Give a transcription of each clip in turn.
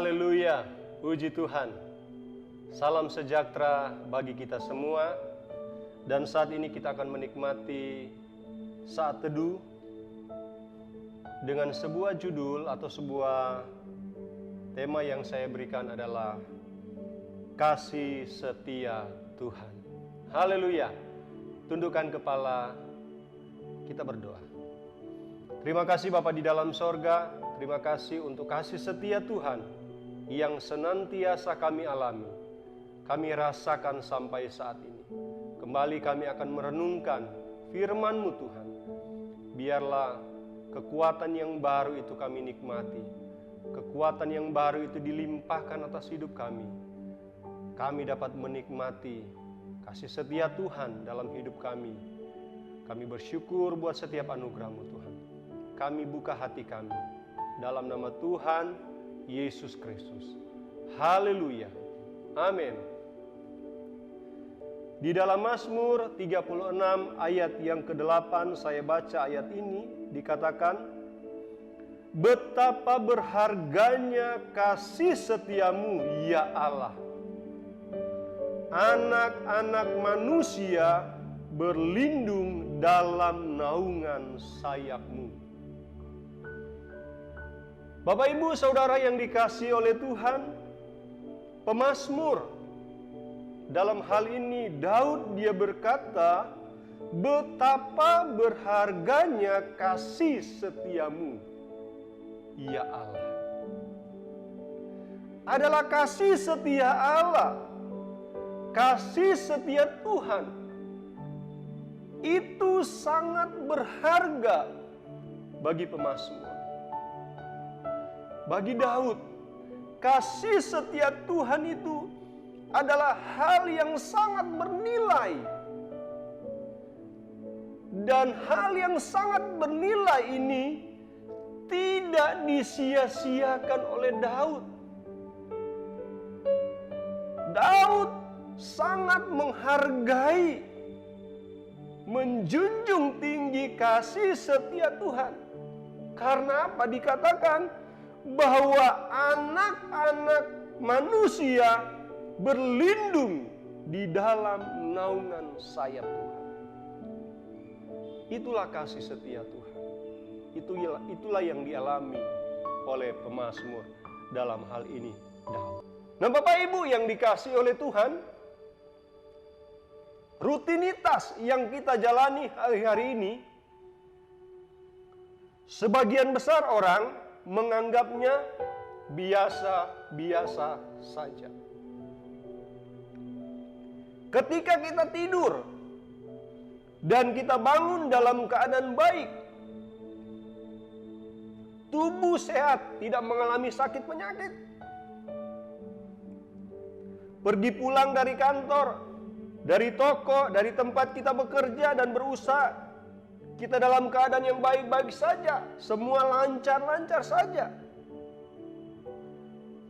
Haleluya, puji Tuhan. Salam sejahtera bagi kita semua. Dan saat ini kita akan menikmati saat teduh dengan sebuah judul atau sebuah tema yang saya berikan adalah Kasih Setia Tuhan. Haleluya. Tundukkan kepala, kita berdoa. Terima kasih Bapa di dalam sorga. Terima kasih untuk kasih setia Tuhan yang senantiasa kami alami, kami rasakan sampai saat ini. Kembali kami akan merenungkan firman-Mu Tuhan. Biarlah kekuatan yang baru itu kami nikmati. Kekuatan yang baru itu dilimpahkan atas hidup kami. Kami dapat menikmati kasih setia Tuhan dalam hidup kami. Kami bersyukur buat setiap anugerah-Mu Tuhan. Kami buka hati kami dalam nama Tuhan Yesus Kristus. Haleluya. Amin. Di dalam Mazmur 36 ayat yang ke-8 saya baca ayat ini dikatakan, betapa berharganya kasih setiamu ya Allah. Anak-anak manusia berlindung dalam naungan sayap-Mu. Bapak Ibu Saudara yang dikasihi oleh Tuhan, pemazmur dalam hal ini Daud dia berkata, betapa berharganya kasih setiamu ya Allah. Adalah kasih setia Allah, kasih setia Tuhan itu sangat berharga bagi pemazmur. Bagi Daud, kasih setia Tuhan itu adalah hal yang sangat bernilai. Dan hal yang sangat bernilai ini tidak disia-siakan oleh Daud. Daud sangat menghargai, menjunjung tinggi kasih setia Tuhan. Karena apa? Dikatakan bahwa anak-anak manusia berlindung di dalam naungan sayap Tuhan. Itulah kasih setia Tuhan. Itulah yang dialami oleh pemazmur dalam hal ini Daud. Nah Bapak Ibu yang dikasihi oleh Tuhan, rutinitas yang kita jalani hari-hari ini, sebagian besar orang menganggapnya biasa-biasa saja. Ketika kita tidur dan kita bangun dalam keadaan baik, tubuh sehat, tidak mengalami sakit penyakit, pergi pulang dari kantor, dari toko, dari tempat kita bekerja dan berusaha, kita dalam keadaan yang baik-baik saja, semua lancar-lancar saja.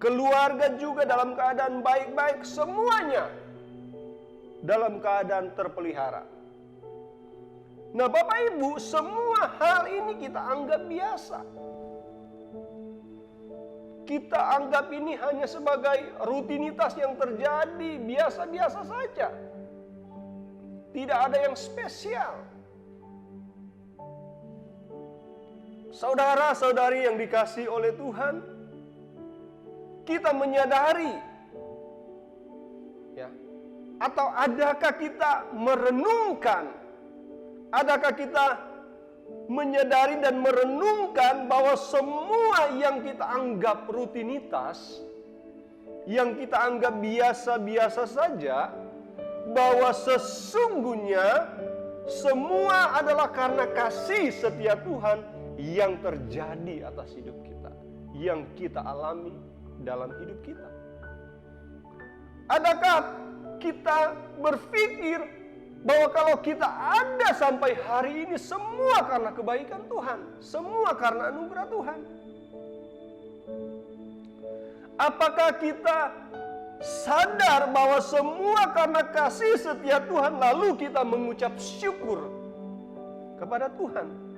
Keluarga juga dalam keadaan baik-baik, semuanya dalam keadaan terpelihara. Nah Bapak Ibu, semua hal ini kita anggap biasa. Kita anggap ini hanya sebagai rutinitas yang terjadi, biasa-biasa saja. Tidak ada yang spesial. Saudara-saudari yang dikasihi oleh Tuhan, kita menyadari, ya, atau adakah kita merenungkan, adakah kita menyadari dan merenungkan bahwa semua yang kita anggap rutinitas, yang kita anggap biasa-biasa saja, bahwa sesungguhnya semua adalah karena kasih setia Tuhan yang terjadi atas hidup kita, yang kita alami dalam hidup kita. Adakah kita berpikir bahwa kalau kita ada sampai hari ini semua karena kebaikan Tuhan, semua karena anugerah Tuhan? Apakah kita sadar bahwa semua karena kasih setia Tuhan, lalu kita mengucap syukur kepada Tuhan?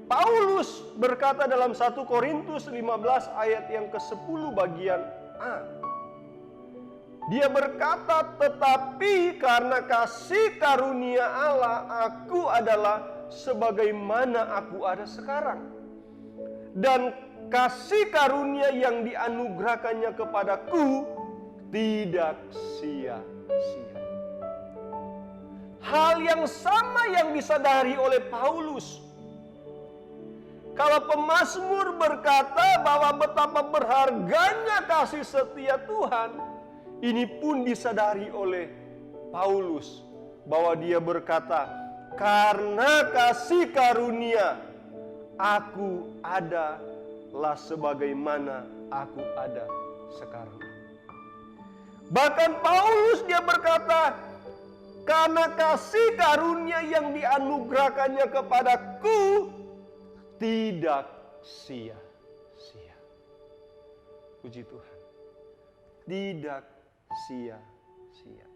Paulus berkata dalam 1 Korintus 15 ayat yang ke-10 bagian A. Dia berkata, tetapi karena kasih karunia Allah, aku adalah sebagaimana aku ada sekarang. Dan kasih karunia yang dianugerahkannya kepadaku tidak sia-sia. Hal yang sama yang disadari oleh Paulus. Kalau pemazmur berkata bahwa betapa berharganya kasih setia Tuhan, ini pun disadari oleh Paulus bahwa dia berkata, karena kasih karunia aku adalah sebagaimana aku ada sekarang. Bahkan Paulus dia berkata, karena kasih karunia yang dianugerahkannya kepadaku tidak sia-sia. Puji Tuhan. Tidak sia-sia.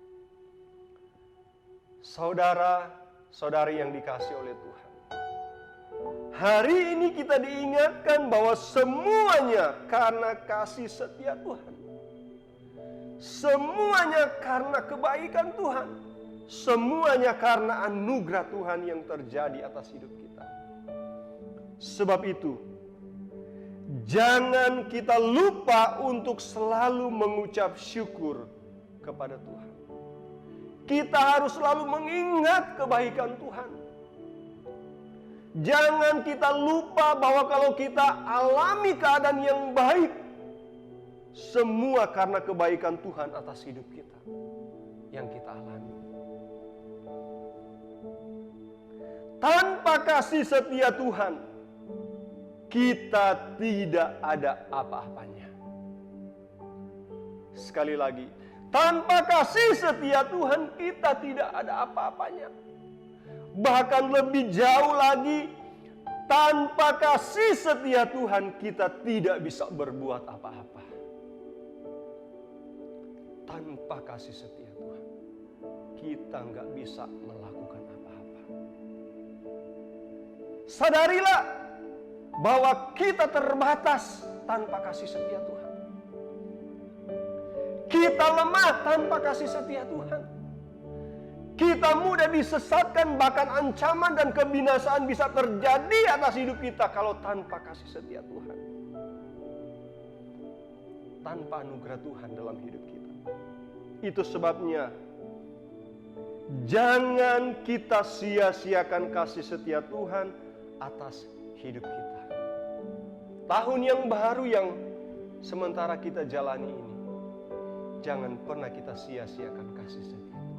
Saudara-saudari yang dikasih oleh Tuhan. Hari ini kita diingatkan bahwa semuanya karena kasih setia Tuhan. Semuanya karena kebaikan Tuhan. Semuanya karena anugerah Tuhan yang terjadi atas hidup kita. Sebab itu, jangan kita lupa untuk selalu mengucap syukur kepada Tuhan. Kita harus selalu mengingat kebaikan Tuhan. Jangan kita lupa bahwa kalau kita alami keadaan yang baik, semua karena kebaikan Tuhan atas hidup kita yang kita alami. Tanpa kasih setia Tuhan, kita tidak ada apa-apanya. Sekali lagi, tanpa kasih setia Tuhan, kita tidak ada apa-apanya. Bahkan lebih jauh lagi, tanpa kasih setia Tuhan, kita tidak bisa berbuat apa-apa. Tanpa kasih setia Tuhan, kita nggak bisa melakukan apa-apa. Sadarilah bahwa kita terbatas tanpa kasih setia Tuhan. Kita lemah tanpa kasih setia Tuhan. Kita mudah disesatkan, bahkan ancaman dan kebinasaan bisa terjadi atas hidup kita kalau tanpa kasih setia Tuhan. Tanpa anugerah Tuhan dalam hidup kita. Itu sebabnya jangan kita sia-siakan kasih setia Tuhan atas hidup kita. Tahun yang baru yang sementara kita jalani ini, jangan pernah kita sia-siakan kasih setia Tuhan.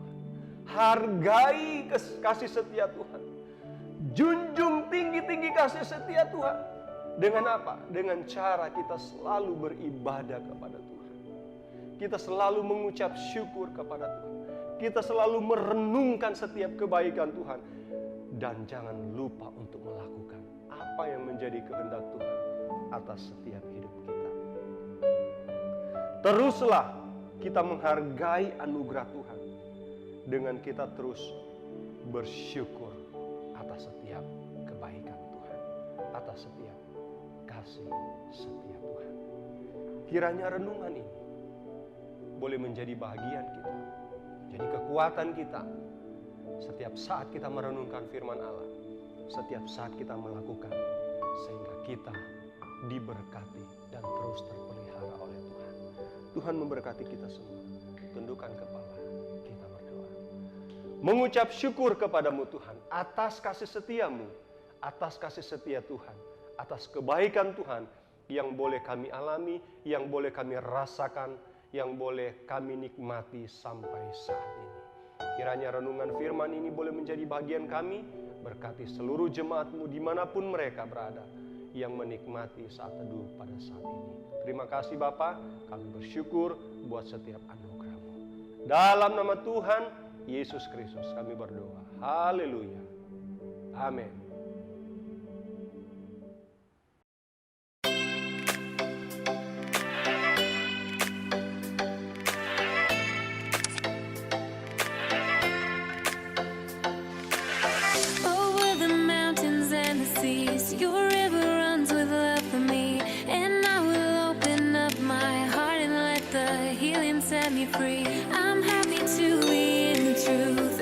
Hargai kasih setia Tuhan. Junjung tinggi-tinggi kasih setia Tuhan. Dengan apa? Dengan cara kita selalu beribadah kepada Tuhan. Kita selalu mengucap syukur kepada Tuhan. Kita selalu merenungkan setiap kebaikan Tuhan. Dan jangan lupa untuk melakukan apa yang menjadi kehendak Tuhan atas setiap hidup kita. Teruslah kita menghargai anugerah Tuhan dengan kita terus bersyukur atas setiap kebaikan Tuhan, atas setiap kasih setia Tuhan. Kiranya renungan ini boleh menjadi bahagian kita, jadi kekuatan kita setiap saat kita merenungkan firman Allah, setiap saat kita melakukan, sehingga kita diberkati dan terus terpelihara oleh Tuhan. Tuhan memberkati kita semua. Tundukkan kepala, kita berdoa. Mengucap syukur kepadamu Tuhan atas kasih setiamu, atas kasih setia Tuhan, atas kebaikan Tuhan yang boleh kami alami, yang boleh kami rasakan, yang boleh kami nikmati sampai saat ini. Kiranya renungan firman ini boleh menjadi bagian kami, berkati seluruh jemaat-Mu dimanapun mereka berada, yang menikmati saat teduh pada saat ini. Terima kasih Bapa, kami bersyukur buat setiap anugerah-Mu. Dalam nama Tuhan Yesus Kristus kami berdoa. Haleluya. Amin. Over the mountains and the seas, you set me free. I'm happy to be in the truth.